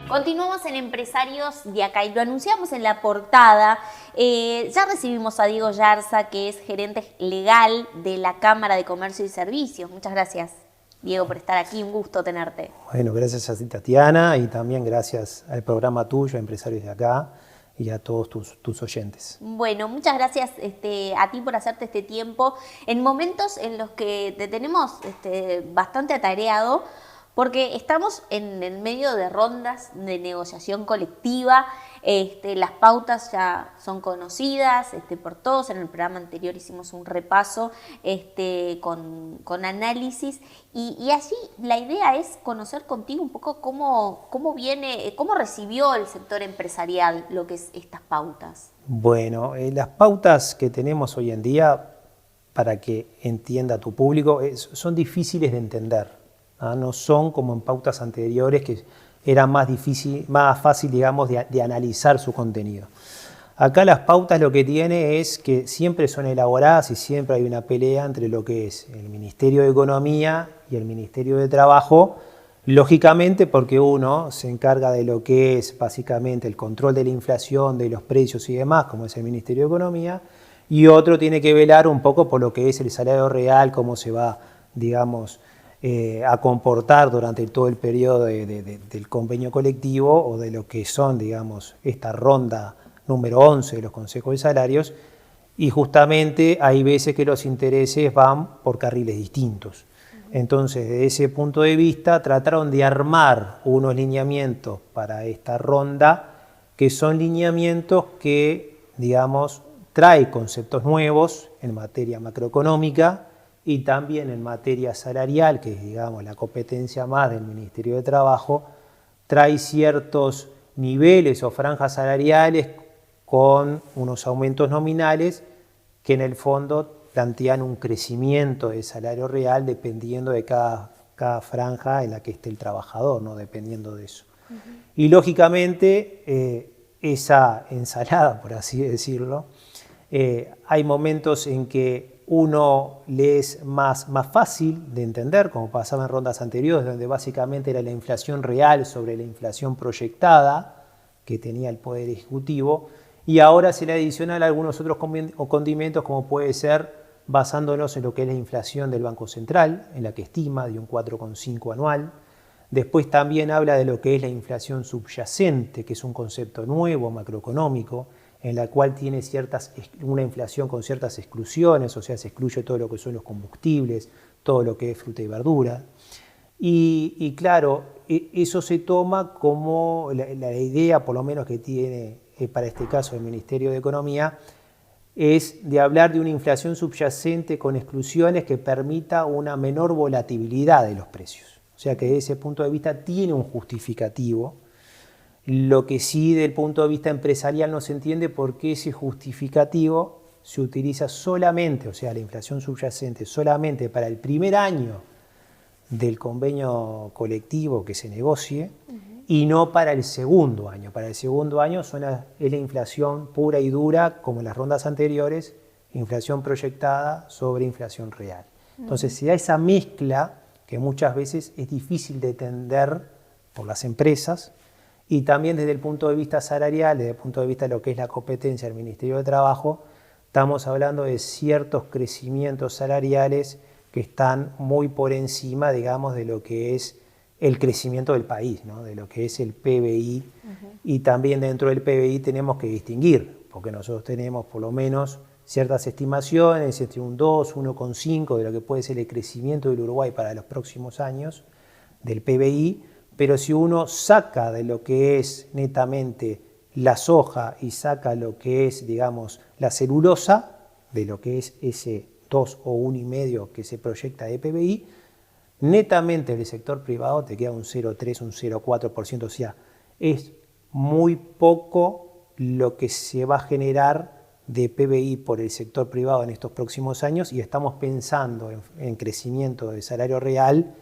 Continuamos en Empresarios de Acá y lo anunciamos en la portada. Ya recibimos a Diego Yarza, que es gerente legal de la Cámara de Comercio y Servicios. Muchas gracias, Diego, por estar aquí. Un gusto tenerte. Bueno, gracias a ti, Tatiana, y también gracias al programa tuyo, Empresarios de Acá, y a todos tus oyentes. Bueno, muchas gracias a ti por hacerte este tiempo en momentos en los que te tenemos bastante atareado, porque estamos en el medio de rondas de negociación colectiva. Las pautas ya son conocidas por todos. En el programa anterior hicimos un repaso con análisis y allí la idea es conocer contigo un poco cómo recibió el sector empresarial lo que es estas pautas. Bueno, las pautas que tenemos hoy en día, para que entienda tu público, son difíciles de entender. No son como en pautas anteriores que era más fácil, digamos, de analizar su contenido. Acá las pautas lo que tiene es que siempre son elaboradas y siempre hay una pelea entre lo que es el Ministerio de Economía y el Ministerio de Trabajo, lógicamente porque uno se encarga de lo que es básicamente el control de la inflación, de los precios y demás, como es el Ministerio de Economía, y otro tiene que velar un poco por lo que es el salario real, cómo se va, digamos, a comportar durante todo el periodo del convenio colectivo o de lo que son, digamos, esta ronda número 11 de los consejos de salarios, y justamente hay veces que los intereses van por carriles distintos. Entonces, desde ese punto de vista, trataron de armar unos lineamientos para esta ronda que son lineamientos que, digamos, trae conceptos nuevos en materia macroeconómica, y también en materia salarial, que es, digamos, la competencia más del Ministerio de Trabajo, trae ciertos niveles o franjas salariales con unos aumentos nominales que en el fondo plantean un crecimiento del salario real dependiendo de cada franja en la que esté el trabajador, ¿no? Dependiendo de eso. Y lógicamente esa ensalada, por así decirlo, hay momentos en que uno le es más fácil de entender, como pasaba en rondas anteriores, donde básicamente era la inflación real sobre la inflación proyectada que tenía el Poder Ejecutivo, y ahora se le adicionan algunos otros condimentos, como puede ser basándonos en lo que es la inflación del Banco Central, en la que estima de un 4,5 anual. Después también habla de lo que es la inflación subyacente, que es un concepto nuevo macroeconómico, en la cual tiene una inflación con ciertas exclusiones, o sea, se excluye todo lo que son los combustibles, todo lo que es fruta y verdura. Y claro, eso se toma como la idea, por lo menos que tiene para este caso el Ministerio de Economía, es de hablar de una inflación subyacente con exclusiones que permita una menor volatilidad de los precios. O sea que desde ese punto de vista tiene un justificativo. Lo que sí, desde el punto de vista empresarial, no se entiende por qué ese justificativo se utiliza solamente, o sea, la inflación subyacente, solamente para el primer año del convenio colectivo que se negocie, y no para el segundo año. Para el segundo año es la inflación pura y dura, como en las rondas anteriores, inflación proyectada sobre inflación real. Entonces se da esa mezcla que muchas veces es difícil de entender por las empresas, y también desde el punto de vista salarial, desde el punto de vista de lo que es la competencia del Ministerio de Trabajo, estamos hablando de ciertos crecimientos salariales que están muy por encima, digamos, de lo que es el crecimiento del país, ¿no? De lo que es el PBI. Y también dentro del PBI tenemos que distinguir, porque nosotros tenemos por lo menos ciertas estimaciones entre un 2, 1,5 de lo que puede ser el crecimiento del Uruguay para los próximos años del PBI, pero si uno saca de lo que es netamente la soja y saca lo que es, digamos, la celulosa, de lo que es ese 2 o 1,5 que se proyecta de PBI, netamente del sector privado te queda un 0,3, un 0,4%, o sea, es muy poco lo que se va a generar de PBI por el sector privado en estos próximos años, y estamos pensando en crecimiento de salario real,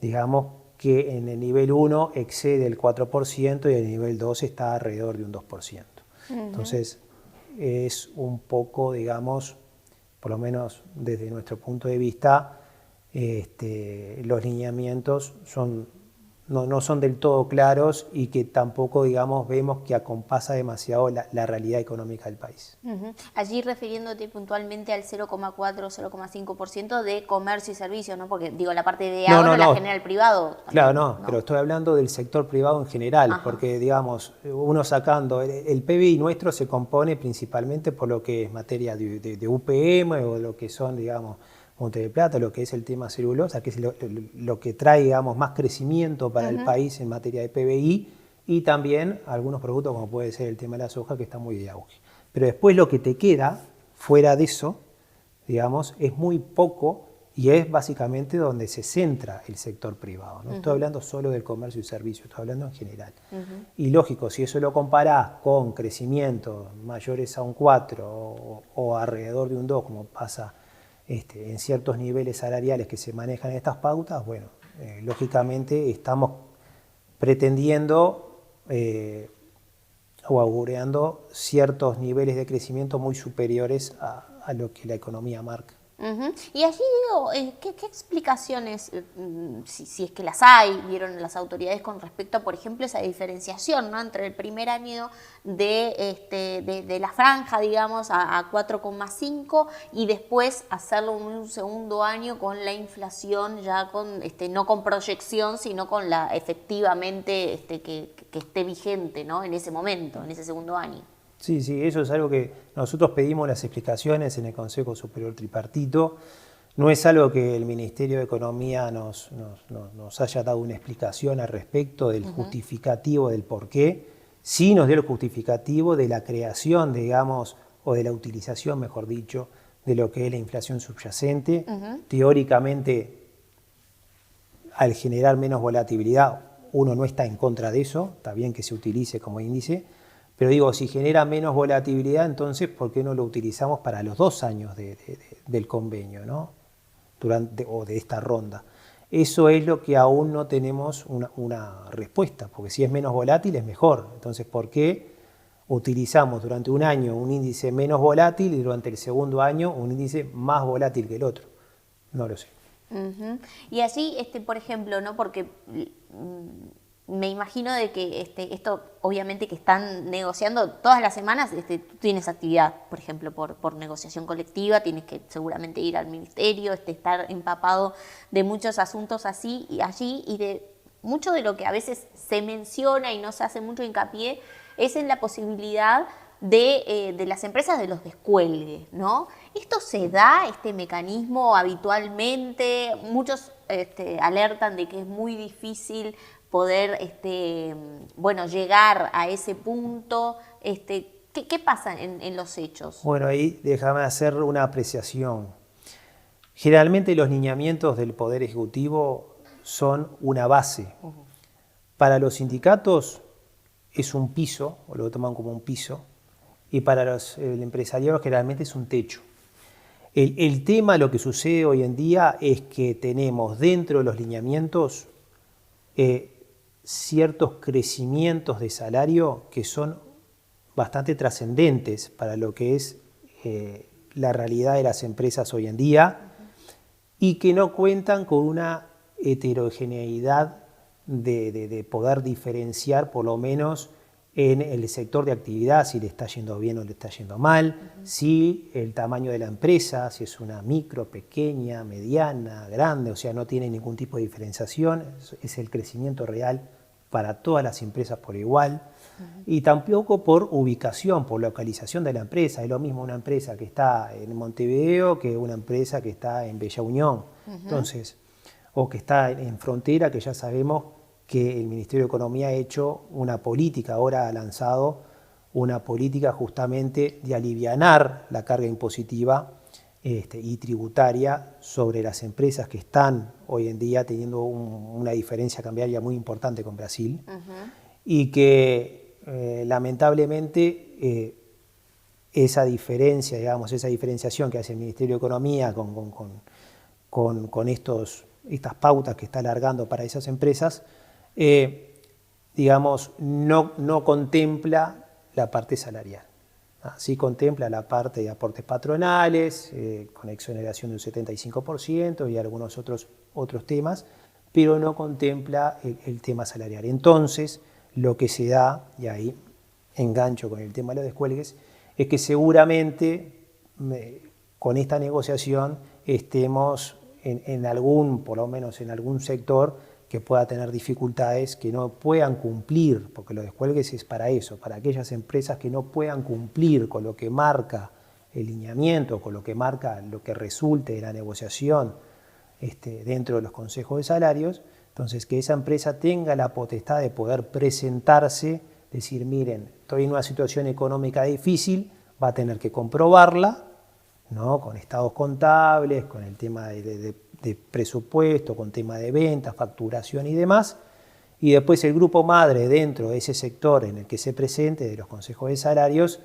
digamos, que en el nivel 1 excede el 4% y en el nivel 2 está alrededor de un 2%. Entonces, es un poco, digamos, por lo menos desde nuestro punto de vista, los lineamientos son no son del todo claros y que tampoco, digamos, vemos que acompasa demasiado la realidad económica del país. Allí refiriéndote puntualmente al 0,4 o 0,5% de comercio y servicios, ¿no? Porque digo, la parte de ahorro la genera el privado. También, claro, no, pero estoy hablando del sector privado en general, Ajá. porque, digamos, uno sacando, el PBI nuestro se compone principalmente por lo que es materia de UPM o lo que son, digamos, Monte de Plata, lo que es el tema celulosa, que es lo que trae, digamos, más crecimiento para el país en materia de PBI, y también algunos productos como puede ser el tema de la soja, que está muy de auge. Pero después lo que te queda fuera de eso, digamos, es muy poco y es básicamente donde se centra el sector privado. No estoy hablando solo del comercio y servicios, estoy hablando en general. Y lógico, si eso lo comparás con crecimientos mayores a un 4 o alrededor de un 2, como pasa en ciertos niveles salariales que se manejan en estas pautas, bueno, lógicamente estamos pretendiendo o augureando ciertos niveles de crecimiento muy superiores a lo que la economía marca. Y allí digo, ¿qué explicaciones, si es que las hay, dieron las autoridades con respecto a, por ejemplo, esa diferenciación, ¿no?, entre el primer año de la franja, digamos, a 4,5 y después hacerlo en un segundo año con la inflación ya con no con proyección, sino con la efectivamente que esté vigente, ¿no?, en ese momento, en ese segundo año? Sí, eso es algo que nosotros pedimos las explicaciones en el Consejo Superior Tripartito. No es algo que el Ministerio de Economía nos haya dado una explicación al respecto del justificativo del por qué. Sí nos dio el justificativo de la creación, digamos, o de la utilización, mejor dicho, de lo que es la inflación subyacente. Teóricamente, al generar menos volatilidad, uno no está en contra de eso, está bien que se utilice como índice. Pero digo, si genera menos volatilidad, entonces, ¿por qué no lo utilizamos para los 2 años del convenio, ¿no? O de esta ronda? Eso es lo que aún no tenemos una respuesta, porque si es menos volátil es mejor. Entonces, ¿por qué utilizamos durante un año un índice menos volátil y durante el segundo año un índice más volátil que el otro? No lo sé. Y allí, por ejemplo, ¿no? Porque me imagino de que esto, obviamente que están negociando todas las semanas, tú tienes actividad, por ejemplo, por negociación colectiva, tienes que seguramente ir al ministerio, estar empapado de muchos asuntos así y allí, y de mucho de lo que a veces se menciona y no se hace mucho hincapié es en la posibilidad de las empresas de los descuelgues, ¿no? ¿Esto se da, este mecanismo, habitualmente? Muchos alertan de que es muy difícil poder llegar a ese punto. ¿Qué pasa en los hechos? Bueno, ahí déjame hacer una apreciación. Generalmente los lineamientos del Poder Ejecutivo son una base. Para los sindicatos es un piso, o lo toman como un piso, y para el empresariado generalmente es un techo. El tema, lo que sucede hoy en día es que tenemos dentro de los lineamientos ciertos crecimientos de salario que son bastante trascendentes para lo que es la realidad de las empresas hoy en día y que no cuentan con una heterogeneidad de poder diferenciar por lo menos en el sector de actividad, si le está yendo bien o le está yendo mal, si el tamaño de la empresa, si es una micro, pequeña, mediana, grande, o sea, no tiene ningún tipo de diferenciación, es el crecimiento real para todas las empresas por igual, y tampoco por ubicación, por localización de la empresa. Es lo mismo una empresa que está en Montevideo que una empresa que está en Bella Unión, entonces, o que está en Frontera, que ya sabemos que el Ministerio de Economía ha hecho una política, ahora ha lanzado una política justamente de alivianar la carga impositiva y tributaria sobre las empresas que están hoy en día teniendo una diferencia cambiaria muy importante con Brasil y que lamentablemente esa diferencia, digamos, esa diferenciación que hace el Ministerio de Economía con estas pautas que está alargando para esas empresas, digamos, no contempla la parte salarial. Sí contempla la parte de aportes patronales, con exoneración de un 75% y algunos otros temas, pero no contempla el tema salarial. Entonces, lo que se da, y ahí engancho con el tema de los descuelgues, es que seguramente con esta negociación estemos en algún, por lo menos en algún sector, que pueda tener dificultades, que no puedan cumplir, porque los descuelgues es para eso, para aquellas empresas que no puedan cumplir con lo que marca el lineamiento, con lo que marca lo que resulte de la negociación dentro de los consejos de salarios. Entonces, que esa empresa tenga la potestad de poder presentarse, decir, miren, estoy en una situación económica difícil, va a tener que comprobarla, ¿no? Con estados contables, con el tema de presupuesto, con tema de ventas, facturación y demás, y después el grupo madre dentro de ese sector en el que se presente, de los consejos de salarios,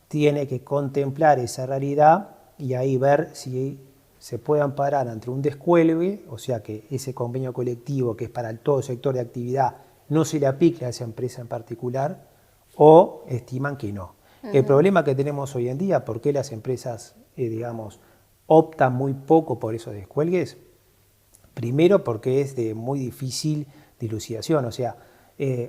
tiene que contemplar esa realidad y ahí ver si se puede amparar ante un descuelgue, o sea que ese convenio colectivo que es para todo sector de actividad no se le aplique a esa empresa en particular, o estiman que no. El problema que tenemos hoy en día, ¿por qué las empresas, digamos, optan muy poco por esos descuelgues? Primero porque es de muy difícil dilucidación, o sea,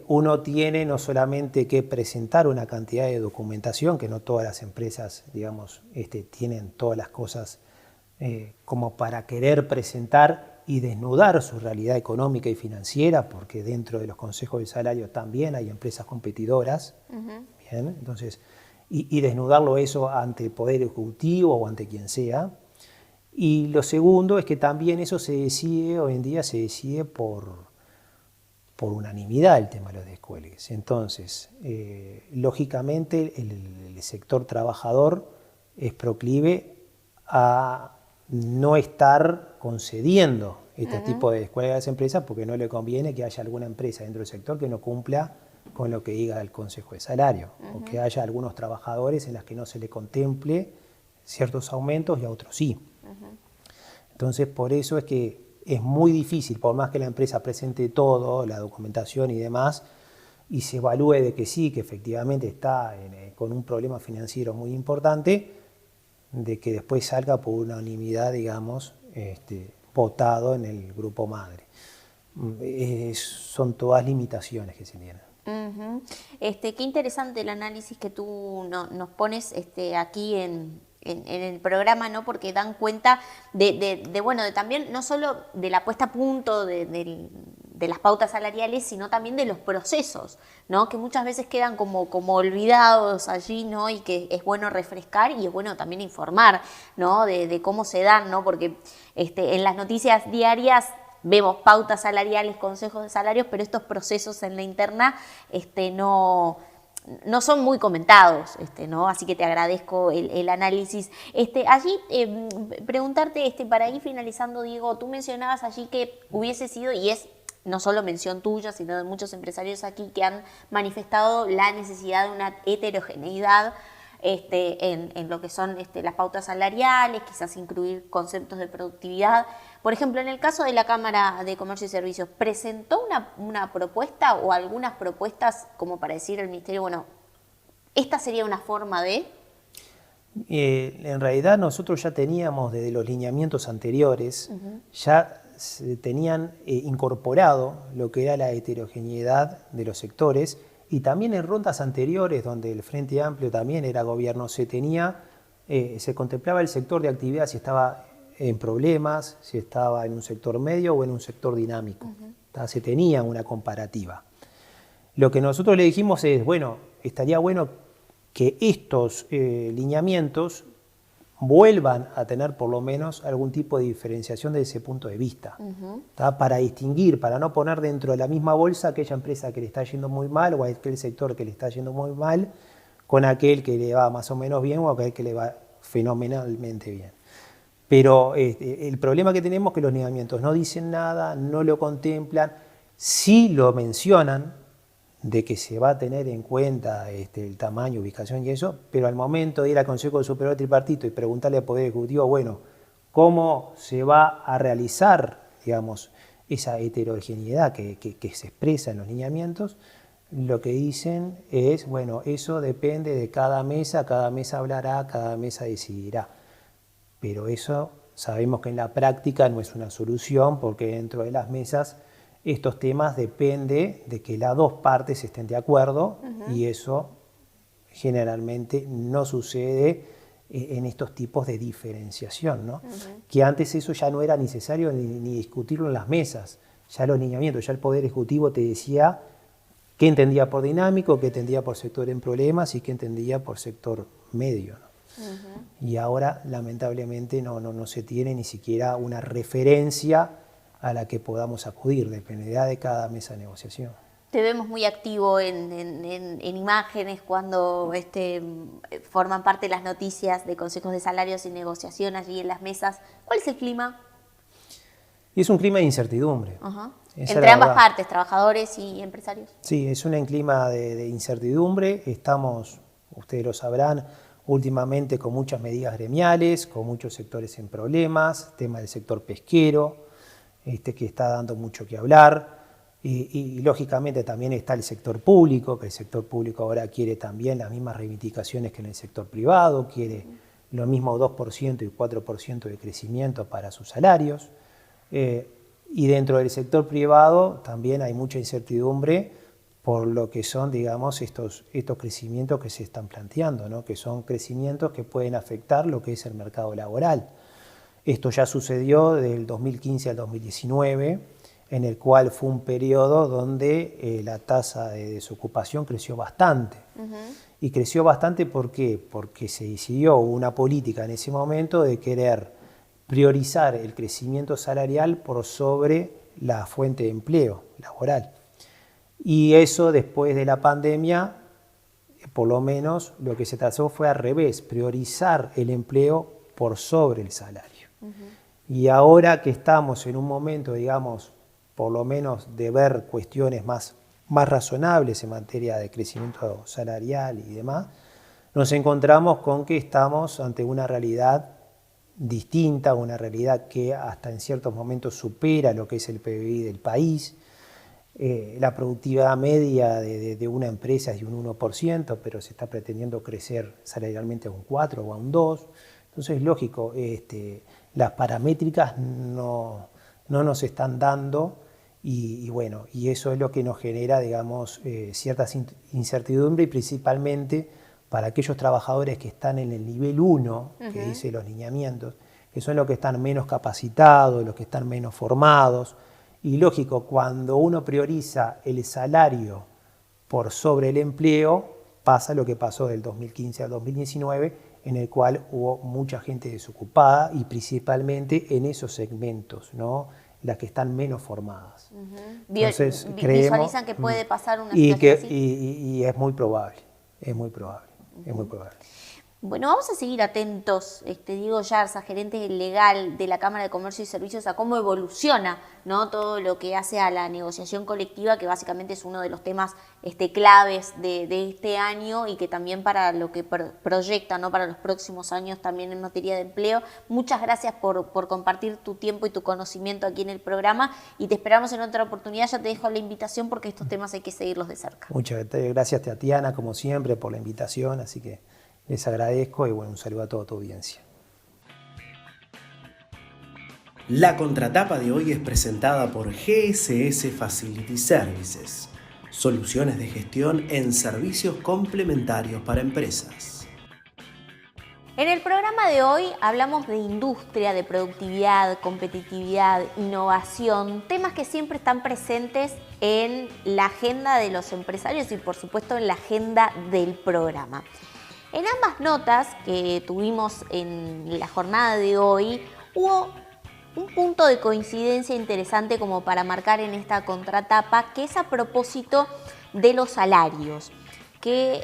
uno tiene no solamente que presentar una cantidad de documentación, que no todas las empresas, digamos, tienen todas las cosas como para querer presentar y desnudar su realidad económica y financiera, porque dentro de los consejos de salario también hay empresas competidoras, bien, entonces, y desnudarlo eso ante el Poder Ejecutivo o ante quien sea. Y lo segundo es que también eso se decide, hoy en día se decide por unanimidad el tema de los descuelgues. Entonces, lógicamente el sector trabajador es proclive a no estar concediendo este tipo de descuelgues a las empresas porque no le conviene que haya alguna empresa dentro del sector que no cumpla con lo que diga el Consejo de Salario, o que haya algunos trabajadores en los que no se le contemple ciertos aumentos y a otros sí. Entonces, por eso es que es muy difícil, por más que la empresa presente todo, la documentación y demás, y se evalúe de que sí, que efectivamente está con un problema financiero muy importante, de que después salga por unanimidad, digamos, votado en el grupo madre. Son todas limitaciones que se tienen. Qué interesante el análisis que tú nos pones aquí en el programa, ¿no? Porque dan cuenta bueno, de también no solo de la puesta a punto de las pautas salariales, sino también de los procesos, ¿no? Que muchas veces quedan como olvidados allí, ¿no? Y que es bueno refrescar y es bueno también informar, ¿no? De cómo se dan, ¿no? Porque en las noticias diarias vemos pautas salariales, consejos de salarios, pero estos procesos en la interna no son muy comentados, ¿no? Así que te agradezco el análisis. Allí, preguntarte, para ir finalizando, Diego, tú mencionabas allí que hubiese sido, y es no solo mención tuya, sino de muchos empresarios aquí que han manifestado la necesidad de una heterogeneidad en lo que son las pautas salariales, quizás incluir conceptos de productividad. Por ejemplo, en el caso de la Cámara de Comercio y Servicios, ¿presentó una propuesta o algunas propuestas como para decir al Ministerio, bueno, esta sería una forma de...? En realidad nosotros ya teníamos desde los lineamientos anteriores, ya se tenían incorporado lo que era la heterogeneidad de los sectores, y también en rondas anteriores, donde el Frente Amplio también era gobierno, se contemplaba el sector de actividad si estaba en problemas, si estaba en un sector medio o en un sector dinámico. Se tenía una comparativa. Lo que nosotros le dijimos es, bueno, estaría bueno que estos lineamientos vuelvan a tener por lo menos algún tipo de diferenciación desde ese punto de vista, para distinguir, para no poner dentro de la misma bolsa aquella empresa que le está yendo muy mal o aquel sector que le está yendo muy mal con aquel que le va más o menos bien o aquel que le va fenomenalmente bien. Pero el problema que tenemos es que los lineamientos no dicen nada, no lo contemplan, sí lo mencionan, de que se va a tener en cuenta el tamaño, ubicación y eso, pero al momento de ir al Consejo Superior Tripartito y preguntarle al Poder Ejecutivo, bueno, ¿cómo se va a realizar, digamos, esa heterogeneidad que se expresa en los lineamientos? Lo que dicen es, bueno, eso depende de cada mesa hablará, cada mesa decidirá. Pero eso sabemos que en la práctica no es una solución porque dentro de las mesas estos temas depende de que las dos partes estén de acuerdo y eso generalmente no sucede en estos tipos de diferenciación, ¿no? Que antes eso ya no era necesario ni discutirlo en las mesas, ya los lineamientos, ya el Poder Ejecutivo te decía qué entendía por dinámico, qué entendía por sector en problemas y qué entendía por sector medio, ¿no? Y ahora lamentablemente no se tiene ni siquiera una referencia a la que podamos acudir, dependerá de cada mesa de negociación. Te vemos muy activo en imágenes cuando forman parte de las noticias de consejos de salarios y negociación allí en las mesas. ¿Cuál es el clima? Y es un clima de incertidumbre. Entre ambas partes, trabajadores y empresarios. Sí, es un clima de incertidumbre. Estamos, ustedes lo sabrán, últimamente con muchas medidas gremiales, con muchos sectores en problemas, tema del sector pesquero, que está dando mucho que hablar. Y lógicamente también está el sector público, que el sector público ahora quiere también las mismas reivindicaciones que en el sector privado, quiere lo mismo 2% y 4% de crecimiento para sus salarios. Y dentro del sector privado también hay mucha incertidumbre por lo que son, digamos, estos crecimientos que se están planteando, ¿no? Que son crecimientos que pueden afectar lo que es el mercado laboral. Esto ya sucedió del 2015 al 2019, en el cual fue un periodo donde la tasa de desocupación creció bastante. Y creció bastante ¿por qué? Porque se decidió una política en ese momento de querer priorizar el crecimiento salarial por sobre la fuente de empleo laboral. Y eso después de la pandemia, por lo menos lo que se trazó fue al revés, priorizar el empleo por sobre el salario. Y ahora que estamos en un momento, digamos, por lo menos de ver cuestiones más razonables en materia de crecimiento salarial y demás, nos encontramos con que estamos ante una realidad distinta, una realidad que hasta en ciertos momentos supera lo que es el PBI del país. La productividad media de una empresa es de un 1%, pero se está pretendiendo crecer salarialmente a un 4 o a un 2. Entonces, lógico, las paramétricas no nos están dando y bueno, y eso es lo que nos genera, digamos, cierta incertidumbre y principalmente para aquellos trabajadores que están en el nivel 1, que dice los lineamientos, que son los que están menos capacitados, los que están menos formados. Y lógico, cuando uno prioriza el salario por sobre el empleo, pasa lo que pasó del 2015 al 2019, en el cual hubo mucha gente desocupada y principalmente en esos segmentos, ¿no? Las que están menos formadas. Entonces, ¿visualizan que puede pasar una situación así? Y es muy probable, es muy probable. Bueno, vamos a seguir atentos, Diego Yarza, gerente legal de la Cámara de Comercio y Servicios, a cómo evoluciona, ¿no? Todo lo que hace a la negociación colectiva, que básicamente es uno de los temas claves de este año y que también para lo que proyecta, ¿no? Para los próximos años también en materia de empleo. Muchas gracias por compartir tu tiempo y tu conocimiento aquí en el programa y te esperamos en otra oportunidad. Ya te dejo la invitación porque estos temas hay que seguirlos de cerca. Muchas gracias, Tatiana, como siempre, por la invitación, así que les agradezco y bueno, un saludo a toda tu audiencia. La contratapa de hoy es presentada por GSS Facility Services, soluciones de gestión en servicios complementarios para empresas. En el programa de hoy hablamos de industria, de productividad, competitividad, innovación, temas que siempre están presentes en la agenda de los empresarios y por supuesto en la agenda del programa. En ambas notas que tuvimos en la jornada de hoy hubo un punto de coincidencia interesante como para marcar en esta contratapa, que es a propósito de los salarios, que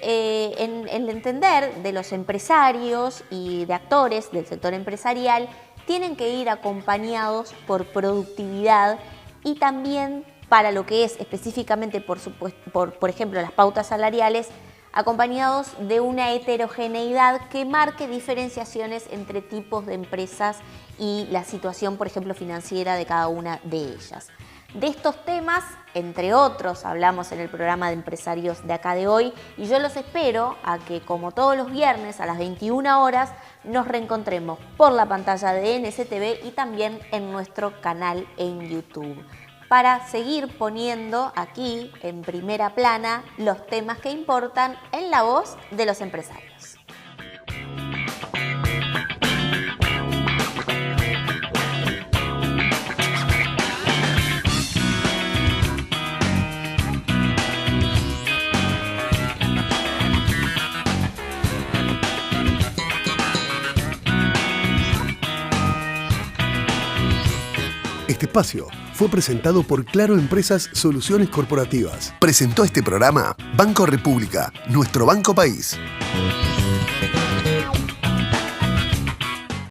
en el entender de los empresarios y de actores del sector empresarial tienen que ir acompañados por productividad y también para lo que es específicamente, por ejemplo, las pautas salariales, acompañados de una heterogeneidad que marque diferenciaciones entre tipos de empresas y la situación, por ejemplo, financiera de cada una de ellas. De estos temas, entre otros, hablamos en el programa de empresarios de acá de hoy y yo los espero a que, como todos los viernes a las 21 horas, nos reencontremos por la pantalla de NSTV y también en nuestro canal en YouTube, para seguir poniendo aquí en primera plana los temas que importan en la voz de los empresarios. Este espacio fue presentado por Claro Empresas Soluciones Corporativas. Presentó este programa Banco República, nuestro banco país.